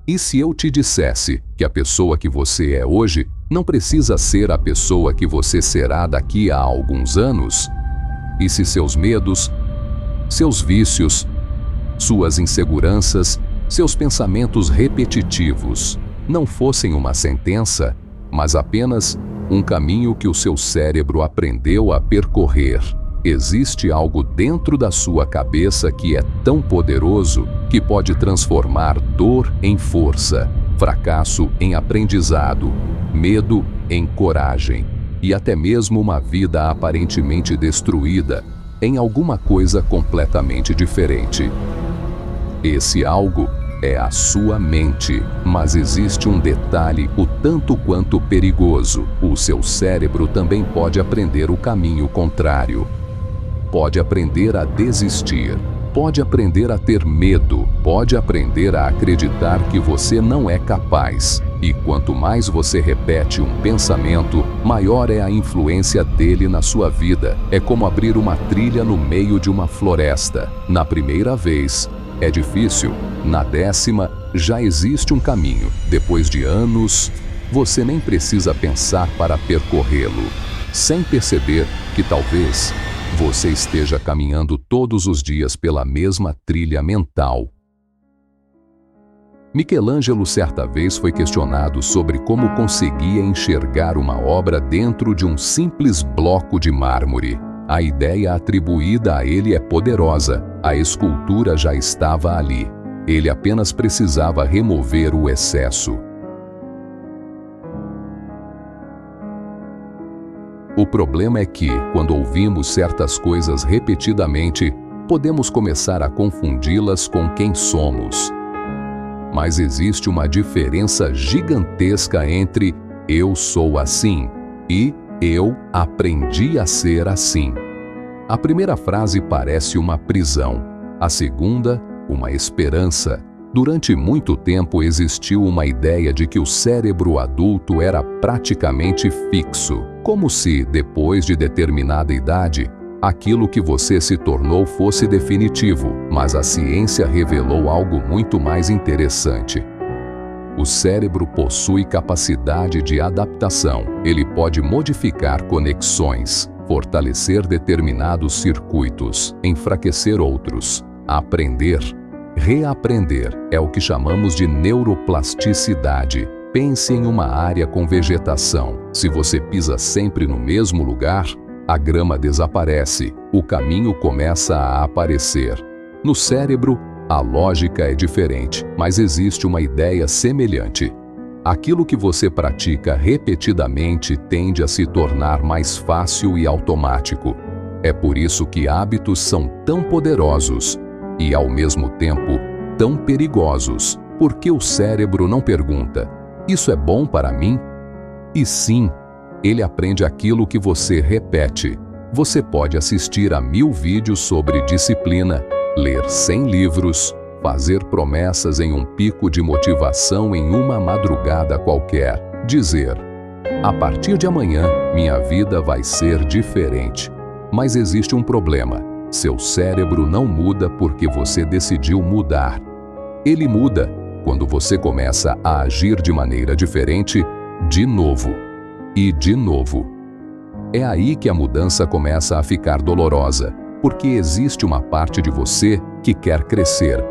E se eu te dissesse que a pessoa que você é hoje não precisa ser a pessoa que você será daqui a alguns anos? E se seus medos, seus vícios, suas inseguranças, seus pensamentos repetitivos não fossem uma sentença, mas apenas um caminho que o seu cérebro aprendeu a percorrer? Existe algo dentro da sua cabeça que é tão poderoso que pode transformar dor em força, fracasso em aprendizado, medo em coragem e até mesmo uma vida aparentemente destruída em alguma coisa completamente diferente. Esse algo é a sua mente, mas existe um detalhe o tanto quanto perigoso: o seu cérebro também pode aprender o caminho contrário. Pode aprender a desistir, pode aprender a ter medo, pode aprender a acreditar que você não é capaz. E quanto mais você repete um pensamento, maior é a influência dele na sua vida. É como abrir uma trilha no meio de uma floresta. Na primeira vez, é difícil. Na 10ª, já existe um caminho. Depois de anos, você nem precisa pensar para percorrê-lo, sem perceber que talvez você esteja caminhando todos os dias pela mesma trilha mental. Michelangelo certa vez foi questionado sobre como conseguia enxergar uma obra dentro de um simples bloco de mármore. A ideia atribuída a ele é poderosa. A escultura já estava ali. Ele apenas precisava remover o excesso. O problema é que, quando ouvimos certas coisas repetidamente, podemos começar a confundi-las com quem somos. Mas existe uma diferença gigantesca entre "eu sou assim" e "eu aprendi a ser assim". A primeira frase parece uma prisão, a segunda, uma esperança. Durante muito tempo existiu uma ideia de que o cérebro adulto era praticamente fixo, como se, depois de determinada idade, aquilo que você se tornou fosse definitivo. Mas a ciência revelou algo muito mais interessante. O cérebro possui capacidade de adaptação. Ele pode modificar conexões, fortalecer determinados circuitos, enfraquecer outros, aprender, reaprender. É o que chamamos de neuroplasticidade. Pense em uma área com vegetação. Se você pisa sempre no mesmo lugar, a grama desaparece, o caminho começa a aparecer. No cérebro, a lógica é diferente, mas existe uma ideia semelhante. Aquilo que você pratica repetidamente tende a se tornar mais fácil e automático. É por isso que hábitos são tão poderosos e, ao mesmo tempo, tão perigosos, porque o cérebro não pergunta: "Isso é bom para mim?" E sim, ele aprende aquilo que você repete. Você pode assistir a 1000 vídeos sobre disciplina, ler 100 livros, fazer promessas em um pico de motivação em uma madrugada qualquer, dizer: "A partir de amanhã, minha vida vai ser diferente." Mas existe um problema. Seu cérebro não muda porque você decidiu mudar. Ele muda quando você começa a agir de maneira diferente, de novo e de novo. É aí que a mudança começa a ficar dolorosa, porque existe uma parte de você que quer crescer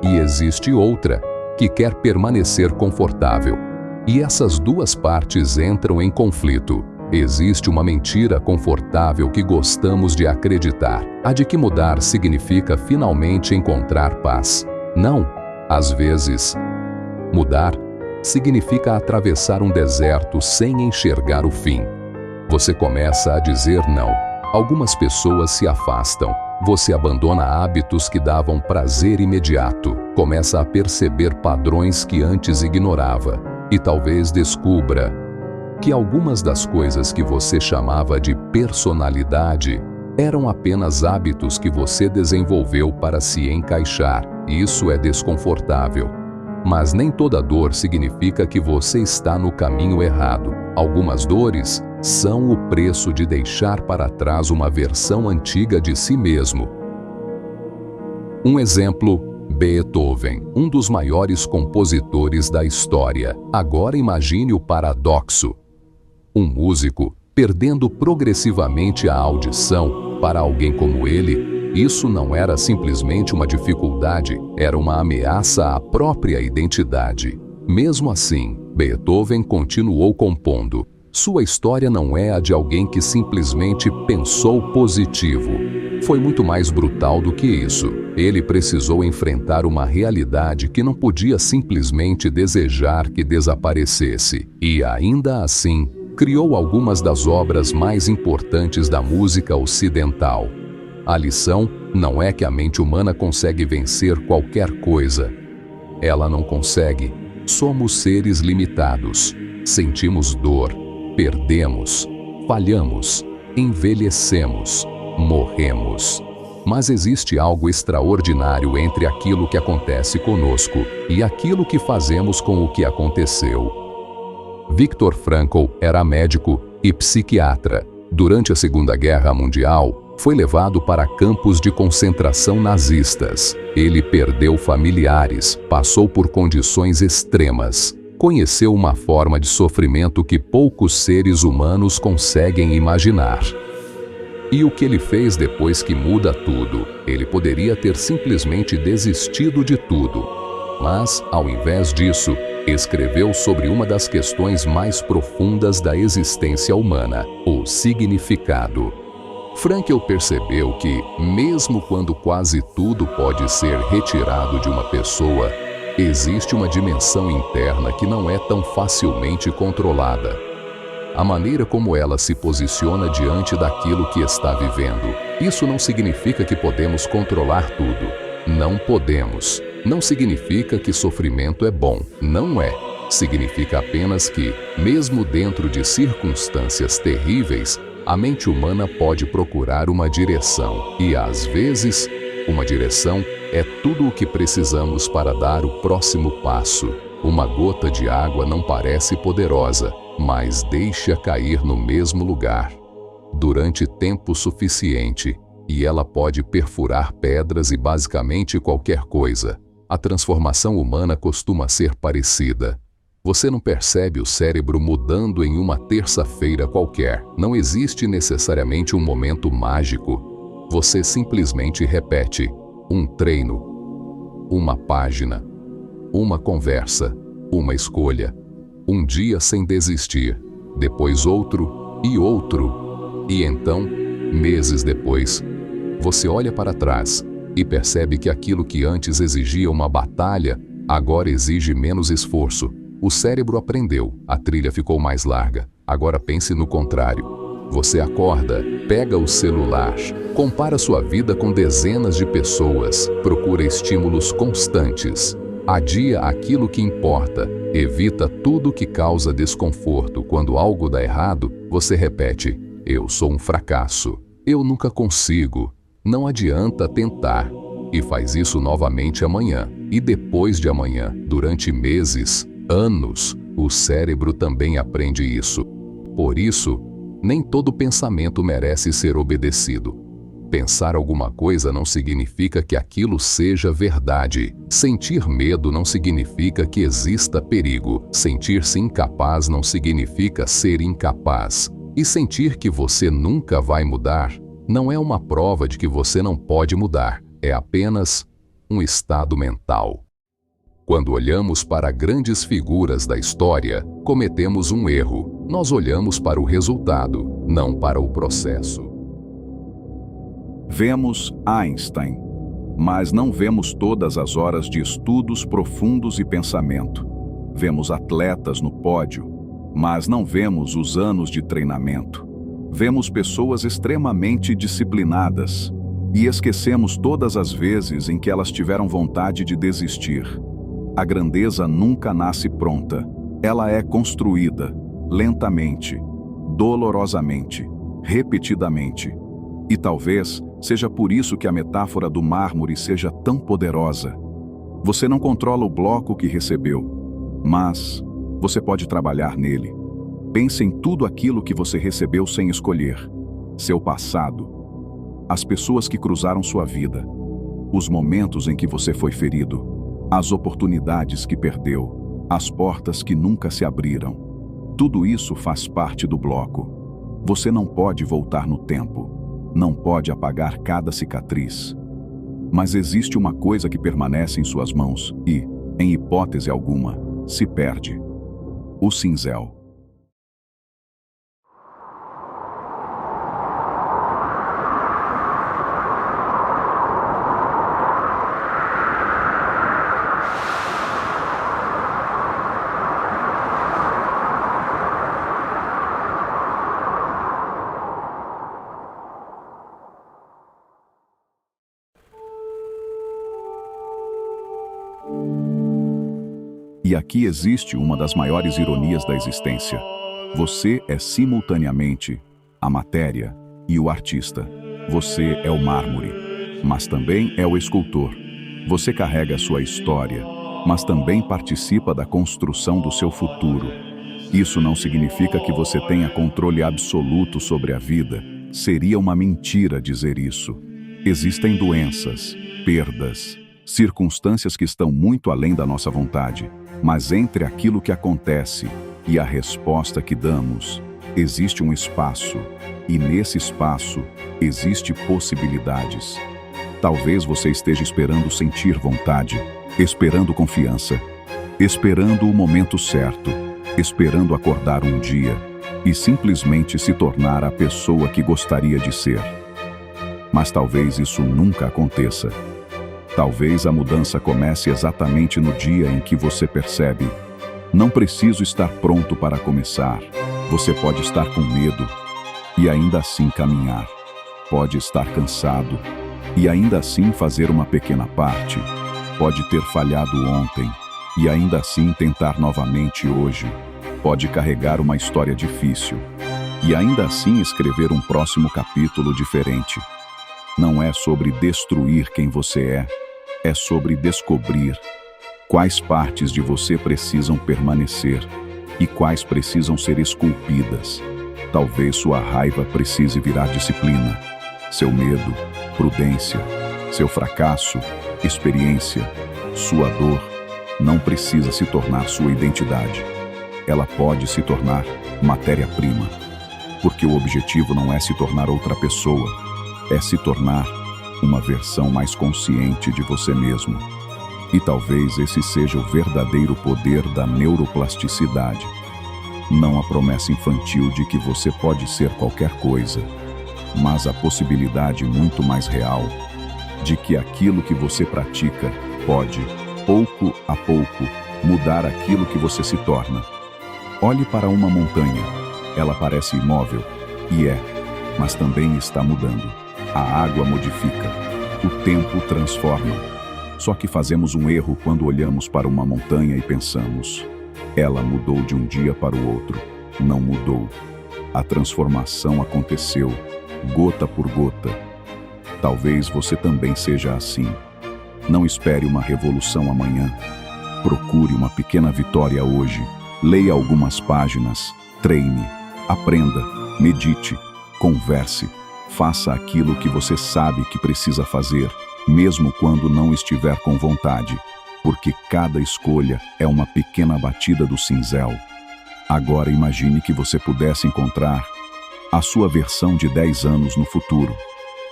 e existe outra que quer permanecer confortável. E essas duas partes entram em conflito. Existe uma mentira confortável que gostamos de acreditar, a de que mudar significa finalmente encontrar paz. Não, às vezes, mudar significa atravessar um deserto sem enxergar o fim. Você começa a dizer não. Algumas pessoas se afastam. Você abandona hábitos que davam prazer imediato. Começa a perceber padrões que antes ignorava. E talvez descubra que algumas das coisas que você chamava de personalidade eram apenas hábitos que você desenvolveu para se encaixar. Isso é desconfortável. Mas nem toda dor significa que você está no caminho errado. Algumas dores são o preço de deixar para trás uma versão antiga de si mesmo. Um exemplo Beethoven, um dos maiores compositores da história. Agora imagine o paradoxo. Um músico perdendo progressivamente a audição. Para alguém como ele, isso não era simplesmente uma dificuldade, era uma ameaça à própria identidade. Mesmo assim, Beethoven continuou compondo. Sua história não é a de alguém que simplesmente pensou positivo. Foi muito mais brutal do que isso. Ele precisou enfrentar uma realidade que não podia simplesmente desejar que desaparecesse. E ainda assim, criou algumas das obras mais importantes da música ocidental. A lição não é que a mente humana consegue vencer qualquer coisa. Ela não consegue. Somos seres limitados. Sentimos dor, perdemos, falhamos, envelhecemos, morremos. Mas existe algo extraordinário entre aquilo que acontece conosco e aquilo que fazemos com o que aconteceu. Viktor Frankl era médico e psiquiatra. Durante a Segunda Guerra Mundial, foi levado para campos de concentração nazistas. Ele perdeu familiares, passou por condições extremas, conheceu uma forma de sofrimento que poucos seres humanos conseguem imaginar. E o que ele fez depois que muda tudo? Ele poderia ter simplesmente desistido de tudo. Mas, ao invés disso, escreveu sobre uma das questões mais profundas da existência humana, o significado. Frankl percebeu que, mesmo quando quase tudo pode ser retirado de uma pessoa, existe uma dimensão interna que não é tão facilmente controlada. A maneira como ela se posiciona diante daquilo que está vivendo. Isso não significa que podemos controlar tudo. Não podemos. Não significa que sofrimento é bom. Não é. Significa apenas que, mesmo dentro de circunstâncias terríveis, a mente humana pode procurar uma direção. E, às vezes, uma direção é tudo o que precisamos para dar o próximo passo. Uma gota de água não parece poderosa, mas deixa cair no mesmo lugar durante tempo suficiente, e ela pode perfurar pedras e basicamente qualquer coisa. A transformação humana costuma ser parecida. Você não percebe o cérebro mudando em uma terça-feira qualquer. Não existe necessariamente um momento mágico. Você simplesmente repete um treino, uma página, uma conversa, uma escolha, um dia sem desistir, depois outro, e então, meses depois, você olha para trás e percebe que aquilo que antes exigia uma batalha, agora exige menos esforço. O cérebro aprendeu, a trilha ficou mais larga. Agora pense no contrário. Você acorda, pega o celular, compara sua vida com dezenas de pessoas, procura estímulos constantes, adia aquilo que importa, evita tudo que causa desconforto. Quando algo dá errado, você repete: eu sou um fracasso, eu nunca consigo, não adianta tentar. E faz isso novamente amanhã, e depois de amanhã, durante meses, anos, o cérebro também aprende isso. Por isso, nem todo pensamento merece ser obedecido. Pensar alguma coisa não significa que aquilo seja verdade. Sentir medo não significa que exista perigo. Sentir-se incapaz não significa ser incapaz. E sentir que você nunca vai mudar não é uma prova de que você não pode mudar. É apenas um estado mental. Quando olhamos para grandes figuras da história, cometemos um erro. Nós olhamos para o resultado, não para o processo. Vemos Einstein, mas não vemos todas as horas de estudos profundos e pensamento. Vemos atletas no pódio, mas não vemos os anos de treinamento. Vemos pessoas extremamente disciplinadas e esquecemos todas as vezes em que elas tiveram vontade de desistir. A grandeza nunca nasce pronta. Ela é construída, lentamente, dolorosamente, repetidamente. E talvez seja por isso que a metáfora do mármore seja tão poderosa. Você não controla o bloco que recebeu, mas você pode trabalhar nele. Pense em tudo aquilo que você recebeu sem escolher. Seu passado, as pessoas que cruzaram sua vida, os momentos em que você foi ferido, as oportunidades que perdeu, as portas que nunca se abriram. Tudo isso faz parte do bloco. Você não pode voltar no tempo, não pode apagar cada cicatriz. Mas existe uma coisa que permanece em suas mãos e, em hipótese alguma, se perde: o cinzel. E aqui existe uma das maiores ironias da existência. Você é simultaneamente a matéria e o artista. Você é o mármore, mas também é o escultor. Você carrega a sua história, mas também participa da construção do seu futuro. Isso não significa que você tenha controle absoluto sobre a vida. Seria uma mentira dizer isso. Existem doenças, perdas, circunstâncias que estão muito além da nossa vontade. Mas entre aquilo que acontece e a resposta que damos, existe um espaço, e nesse espaço existe possibilidades. Talvez você esteja esperando sentir vontade, esperando confiança, esperando o momento certo, esperando acordar um dia e simplesmente se tornar a pessoa que gostaria de ser. Mas talvez isso nunca aconteça. Talvez a mudança comece exatamente no dia em que você percebe: não preciso estar pronto para começar. Você pode estar com medo e ainda assim caminhar. Pode estar cansado e ainda assim fazer uma pequena parte. Pode ter falhado ontem e ainda assim tentar novamente hoje. Pode carregar uma história difícil e ainda assim escrever um próximo capítulo diferente. Não é sobre destruir quem você é sobre descobrir quais partes de você precisam permanecer e quais precisam ser esculpidas. Talvez sua raiva precise virar disciplina, seu medo, prudência, seu fracasso, experiência, sua dor não precisa se tornar sua identidade. Ela pode se tornar matéria-prima, porque o objetivo não é se tornar outra pessoa, é se tornar uma versão mais consciente de você mesmo. E talvez esse seja o verdadeiro poder da neuroplasticidade. Não a promessa infantil de que você pode ser qualquer coisa, mas a possibilidade muito mais real de que aquilo que você pratica pode, pouco a pouco, mudar aquilo que você se torna. Olhe para uma montanha. Ela parece imóvel, e mas também está mudando. A água modifica, o tempo transforma. Só que fazemos um erro quando olhamos para uma montanha e pensamos: ela mudou de um dia para o outro. Não mudou. A transformação aconteceu, gota por gota. Talvez você também seja assim. Não espere uma revolução amanhã. Procure uma pequena vitória hoje. Leia algumas páginas, treine, aprenda, medite, converse. Faça aquilo que você sabe que precisa fazer, mesmo quando não estiver com vontade, porque cada escolha é uma pequena batida do cinzel. Agora imagine que você pudesse encontrar a sua versão de 10 anos no futuro.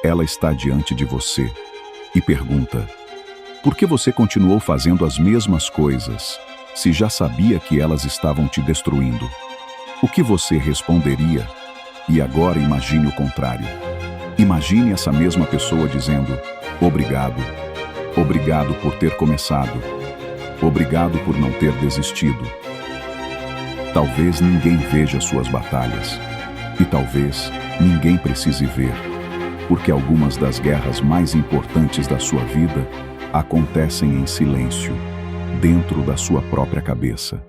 Ela está diante de você e pergunta: por que você continuou fazendo as mesmas coisas, se já sabia que elas estavam te destruindo? O que você responderia? E agora imagine o contrário. Imagine essa mesma pessoa dizendo: obrigado. Obrigado por ter começado. Obrigado por não ter desistido. Talvez ninguém veja suas batalhas. E talvez ninguém precise ver. Porque algumas das guerras mais importantes da sua vida acontecem em silêncio, dentro da sua própria cabeça.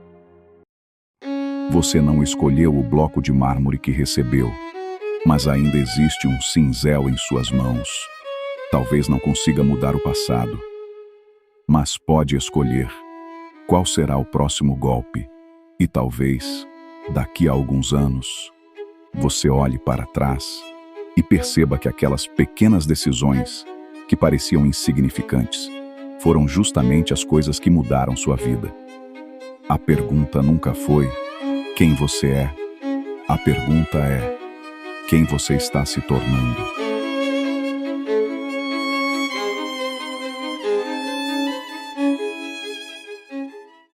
Você não escolheu o bloco de mármore que recebeu, mas ainda existe um cinzel em suas mãos. Talvez não consiga mudar o passado, mas pode escolher qual será o próximo golpe. E talvez, daqui a alguns anos, você olhe para trás e perceba que aquelas pequenas decisões que pareciam insignificantes, foram justamente as coisas que mudaram sua vida. A pergunta nunca foi quem você é. A pergunta é quem você está se tornando.